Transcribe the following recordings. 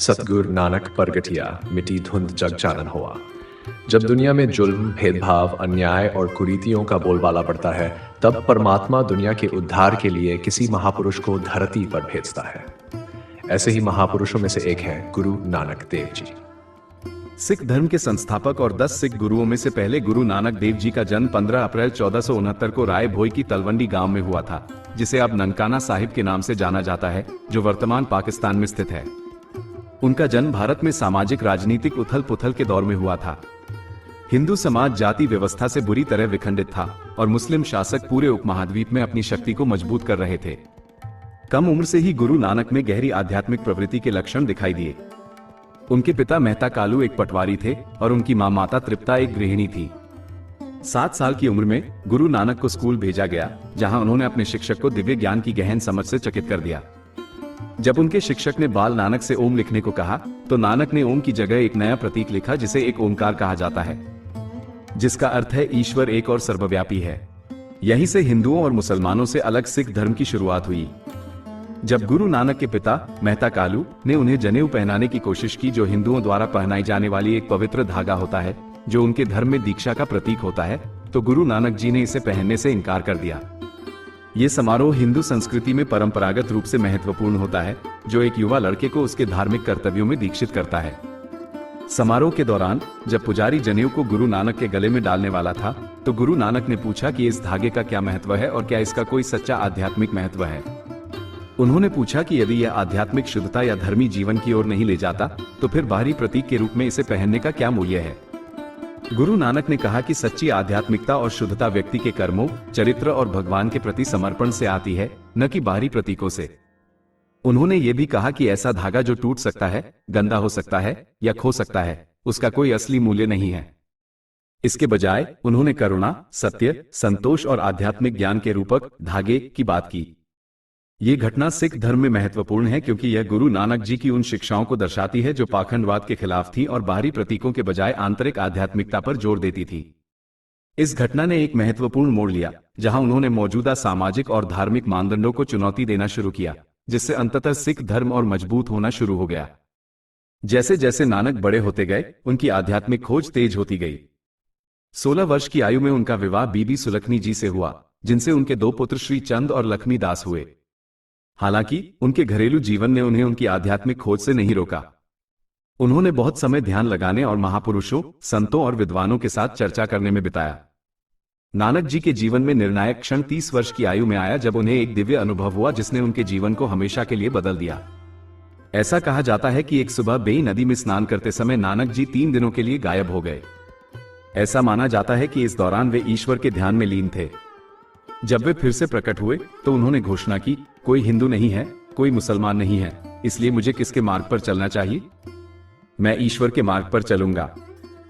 सतगुरु नानक परगटिया मिटी धुंध जग चानन हुआ। जब दुनिया में जुल्म, भेदभाव, अन्याय और कुरीतियों का बोलबाला बढ़ता है, तब परमात्मा दुनिया के उद्धार के लिए किसी महापुरुष को धरती पर भेजता है। ऐसे ही महापुरुषों में से एक है गुरु नानक देव जी। सिख धर्म के संस्थापक और 10 सिख गुरुओं में से पहले गुरु नानक देव जी का जन्म 15 अप्रैल 1469 को राय भोई की तलवंडी गांव में हुआ था, जिसे अब ननकाना साहिब के नाम से जाना जाता है, जो वर्तमान पाकिस्तान में स्थित है। उनका जन्म भारत में सामाजिक राजनीतिक उथल पुथल के दौर में हुआ था। हिंदू समाज जाति व्यवस्था से बुरी तरह विखंडित था और मुस्लिम शासक पूरे उपमहाद्वीप में अपनी शक्ति को मजबूत कर रहे थे। कम उम्र से ही गुरु नानक में गहरी आध्यात्मिक प्रवृत्ति के लक्षण दिखाई दिए। उनके पिता मेहता कालू एक पटवारी थे और उनकी माता तृप्ता एक गृहिणी थी। 7 साल की उम्र में गुरु नानक को स्कूल भेजा गया, जहां उन्होंने अपने शिक्षक को दिव्य ज्ञान की गहन समझ से चकित कर दिया। जब उनके शिक्षक ने बाल नानक से ओम लिखने को कहा, तो नानक ने ओम की जगह एक नया प्रतीक लिखा, जिसे एक ओमकार कहा जाता है, जिसका अर्थ है ईश्वर एक और सर्वव्यापी है। यहीं से हिंदुओं और मुसलमानों से अलग सिख धर्म की शुरुआत हुई। जब गुरु नानक के पिता मेहता कालू ने उन्हें जनेऊ पहनाने की कोशिश की, जो हिंदुओं द्वारा पहनाई जाने वाली एक पवित्र धागा होता है, जो उनके धर्म में दीक्षा का प्रतीक होता है, तो गुरु नानक जी ने इसे पहनने से इनकार कर दिया। ये समारोह हिंदू संस्कृति में परंपरागत रूप से महत्वपूर्ण होता है, जो एक युवा लड़के को उसके धार्मिक कर्तव्यों में दीक्षित करता है। समारोह के दौरान जब पुजारी जनेऊ को गुरु नानक के गले में डालने वाला था, तो गुरु नानक ने पूछा कि इस धागे का क्या महत्व है और क्या इसका कोई सच्चा आध्यात्मिक महत्व है। उन्होंने पूछा कि यदि यह आध्यात्मिक शुद्धता या धर्मी जीवन की ओर नहीं ले जाता, तो फिर बाहरी प्रतीक के रूप में इसे पहनने का क्या मूल्य है। गुरु नानक ने कहा कि सच्ची आध्यात्मिकता और शुद्धता व्यक्ति के कर्मों, चरित्र और भगवान के प्रति समर्पण से आती है, न कि बाहरी प्रतीकों से। उन्होंने ये भी कहा कि ऐसा धागा जो टूट सकता है, गंदा हो सकता है या खो सकता है, उसका कोई असली मूल्य नहीं है। इसके बजाय उन्होंने करुणा, सत्य, संतोष और आध्यात्मिक ज्ञान के रूपक धागे की बात की। ये घटना सिख धर्म में महत्वपूर्ण है, क्योंकि यह गुरु नानक जी की उन शिक्षाओं को दर्शाती है जो पाखंडवाद के खिलाफ थी और बाहरी प्रतीकों के बजाय आंतरिक आध्यात्मिकता पर जोर देती थी। इस घटना ने एक महत्वपूर्ण मोड़ लिया, जहां उन्होंने मौजूदा सामाजिक और धार्मिक मानदंडों को चुनौती देना शुरू किया, जिससे अंततः सिख धर्म और मजबूत होना शुरू हो गया। जैसे जैसे नानक बड़े होते गए, उनकी आध्यात्मिक खोज तेज होती गई। 16 वर्ष की आयु में उनका विवाह बीबी सुलखनी जी से हुआ, जिनसे उनके 2 पुत्र श्री चंद और लक्ष्मी दास हुए। हालांकि उनके घरेलू जीवन ने उन्हें उनकी आध्यात्मिक खोज से नहीं रोका। उन्होंने बहुत समय ध्यान लगाने और महापुरुषों, संतों और विद्वानों के साथ चर्चा करने में बिताया। नानक जी के जीवन में निर्णायक क्षण 30 वर्ष की आयु में आया, जब उन्हें एक दिव्य अनुभव हुआ जिसने उनके जीवन को हमेशा के लिए बदल दिया। ऐसा कहा जाता है कि एक सुबह बेई नदी में स्नान करते समय नानक जी 3 दिनों के लिए गायब हो गए। ऐसा माना जाता है कि इस दौरान वे ईश्वर के ध्यान में लीन थे। जब वे फिर से प्रकट हुए, तो उन्होंने घोषणा की, कोई हिंदू नहीं है, कोई मुसलमान नहीं है, इसलिए मुझे किसके मार्ग पर चलना चाहिए? मैं ईश्वर के मार्ग पर चलूंगा।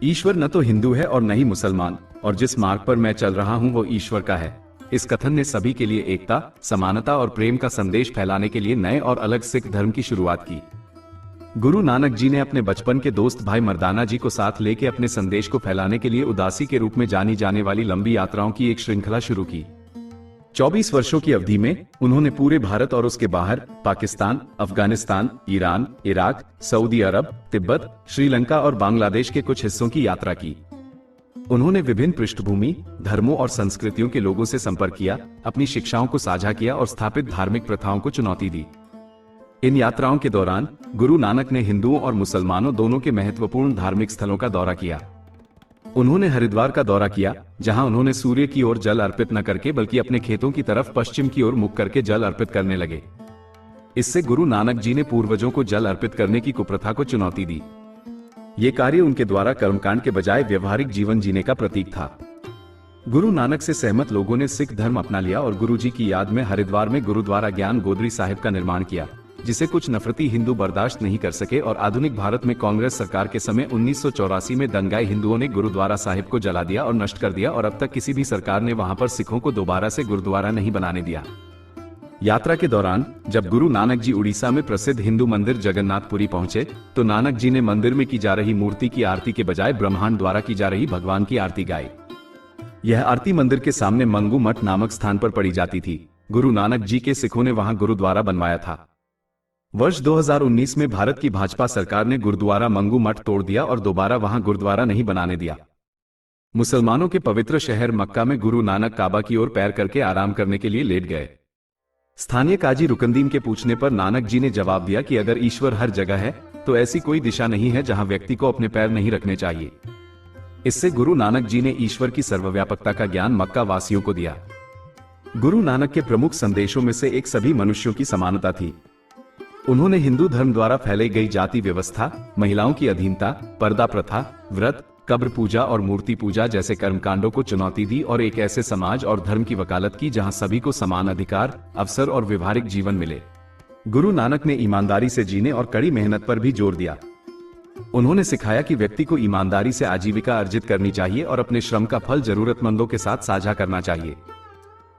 ईश्वर न तो हिंदू है और न ही मुसलमान, और जिस मार्ग पर मैं चल रहा हूं वो ईश्वर का है। इस कथन ने सभी के लिए एकता, समानता और प्रेम का संदेश फैलाने के लिए नए और अलग सिख धर्म की शुरुआत की। गुरु नानक जी ने अपने बचपन के दोस्त भाई मर्दाना जी को साथ लेकर अपने संदेश को फैलाने के लिए उदासी के रूप में जानी जाने वाली लंबी यात्राओं की एक श्रृंखला शुरू की। 24 वर्षों की अवधि में उन्होंने पूरे भारत और उसके बाहर Pakistan, Afghanistan, Iran, Iraq, Saudi Arab, Tibet, Sri Lanka और बांग्लादेश के कुछ हिस्सों की यात्रा की। उन्होंने विभिन्न पृष्ठभूमि, धर्मों और संस्कृतियों के लोगों से संपर्क किया, अपनी शिक्षाओं को साझा किया और स्थापित धार्मिक प्रथाओं को चुनौती दी। इन यात्राओं के दौरान गुरु नानक ने हिंदुओं और मुसलमानों दोनों के महत्वपूर्ण धार्मिक स्थलों का दौरा किया। उन्होंने हरिद्वार का दौरा किया, जहां उन्होंने सूर्य की ओर जल अर्पित न करके बल्कि अपने खेतों की तरफ पश्चिम की ओर मुख करके जल अर्पित करने लगे। इससे गुरु नानक जी ने पूर्वजों को जल अर्पित करने की कुप्रथा को चुनौती दी। ये कार्य उनके द्वारा कर्मकांड के बजाय व्यवहारिक जीवन जीने का प्रतीक था। गुरु नानक से सहमत लोगों ने सिख धर्म अपना लिया और गुरु जी की याद में हरिद्वार में गुरुद्वारा ज्ञान गोदरी साहिब का निर्माण किया, जिसे कुछ नफरती हिंदू बर्दाश्त नहीं कर सके और आधुनिक भारत में कांग्रेस सरकार के समय 1984 में दंगाई हिंदुओं ने गुरुद्वारा साहिब को जला दिया और नष्ट कर दिया, और अब तक किसी भी सरकार ने वहां पर सिखों को दोबारा से गुरुद्वारा नहीं बनाने दिया। यात्रा के दौरान जब गुरु नानक जी उड़ीसा में प्रसिद्ध हिंदू मंदिर जगन्नाथपुरी पहुंचे, तो नानक जी ने मंदिर में की जा रही मूर्ति की आरती के बजाय ब्रह्मांड द्वारा की जा रही भगवान की आरती गाई। यह आरती मंदिर के सामने मंगू मठ नामक स्थान पर पड़ी जाती थी। गुरु नानक जी के सिखों ने वहां गुरुद्वारा बनवाया था। वर्ष 2019 में भारत की भाजपा सरकार ने गुरुद्वारा मंगू मठ तोड़ दिया और दोबारा वहां गुरुद्वारा नहीं बनाने दिया। मुसलमानों के पवित्र शहर मक्का में गुरु नानक काबा की ओर पैर करके आराम करने के लिए लेट गए। स्थानीय काजी रुकनदीन के पूछने पर नानक जी ने जवाब दिया कि अगर ईश्वर हर जगह है तो ऐसी कोई दिशा नहीं है जहां व्यक्ति को अपने पैर नहीं रखने चाहिए। इससे गुरु नानक जी ने ईश्वर की सर्वव्यापकता का ज्ञान मक्का वासियों को दिया। गुरु नानक के प्रमुख संदेशों में से एक सभी मनुष्यों की समानता थी। उन्होंने हिंदू धर्म द्वारा फैलाई गई जाति व्यवस्था, महिलाओं की अधीनता, पर्दा प्रथा, व्रत, कब्र पूजा और मूर्ति पूजा जैसे कर्मकांडों को चुनौती दी और एक ऐसे समाज और धर्म की वकालत की जहां सभी को समान अधिकार, अवसर और व्यवहारिक जीवन मिले। गुरु नानक ने ईमानदारी से जीने और कड़ी मेहनत पर भी जोर दिया। उन्होंने सिखाया कि व्यक्ति को ईमानदारी से आजीविका अर्जित करनी चाहिए और अपने श्रम का फल जरूरतमंदों के साथ साझा करना चाहिए।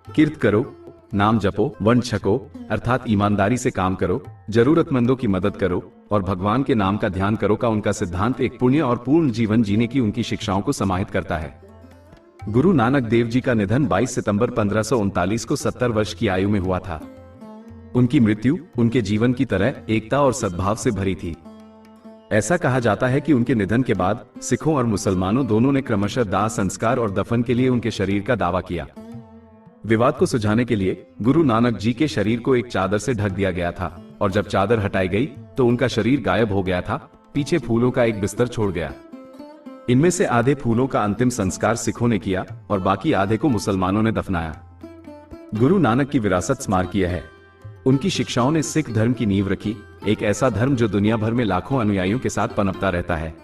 किर्त करो, नाम जपो, वन छको, अर्थात ईमानदारी से काम करो, जरूरतमंदों की मदद करो और भगवान के नाम का ध्यान करो का उनका सिद्धांत एक पुण्य और पूर्ण जीवन जीने की उनकी शिक्षाओं को समाहित करता है। गुरु नानक देव जी का निधन 22 सितंबर 1539 को 70 वर्ष की आयु में हुआ था। उनकी मृत्यु उनके जीवन की तरह एकता और सद्भाव से भरी थी। ऐसा कहा जाता है कि उनके निधन के बाद सिखों और मुसलमानों दोनों ने क्रमशः दाह संस्कार और दफन के लिए उनके शरीर का दावा किया। विवाद को सुलझाने के लिए गुरु नानक जी के शरीर को एक चादर से ढक दिया गया था और जब चादर हटाई गई तो उनका शरीर गायब हो गया था। पीछे फूलों का एक बिस्तर छोड़ गया। इनमें से आधे फूलों का अंतिम संस्कार सिखों ने किया और बाकी आधे को मुसलमानों ने दफनाया। गुरु नानक की विरासत स्मारकीय है। उनकी शिक्षाओं ने सिख धर्म की नींव रखी, एक ऐसा धर्म जो दुनिया भर में लाखों अनुयायियों के साथ पनपता रहता है।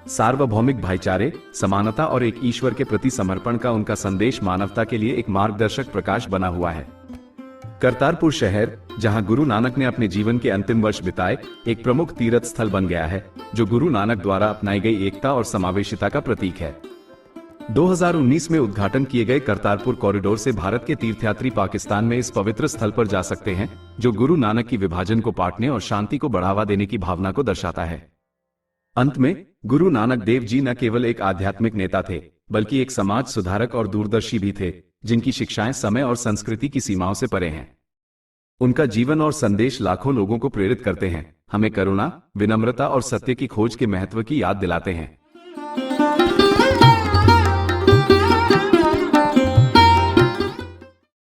सार्वभौमिक भाईचारे, समानता और एक ईश्वर के प्रति समर्पण का उनका संदेश मानवता के लिए एक मार्गदर्शक प्रकाश बना हुआ है। करतारपुर शहर, जहां गुरु नानक ने अपने जीवन के अंतिम वर्ष बिताए, एक प्रमुख तीर्थ स्थल बन गया है जो गुरु नानक द्वारा अपनाई गई एकता और समावेशिता का प्रतीक है। 2019 में उद्घाटन किए गए करतारपुर कॉरिडोर से भारत के तीर्थयात्री पाकिस्तान में इस पवित्र स्थल पर जा सकते हैं, जो गुरु नानक की विभाजन को पाटने और शांति को बढ़ावा देने की भावना को दर्शाता है। अंत में गुरु नानक देव जी न केवल एक आध्यात्मिक नेता थे, बल्कि एक समाज सुधारक और दूरदर्शी भी थे, जिनकी शिक्षाएं समय और संस्कृति की सीमाओं से परे हैं। उनका जीवन और संदेश लाखों लोगों को प्रेरित करते हैं, हमें करुणा, विनम्रता और सत्य की खोज के महत्व की याद दिलाते हैं।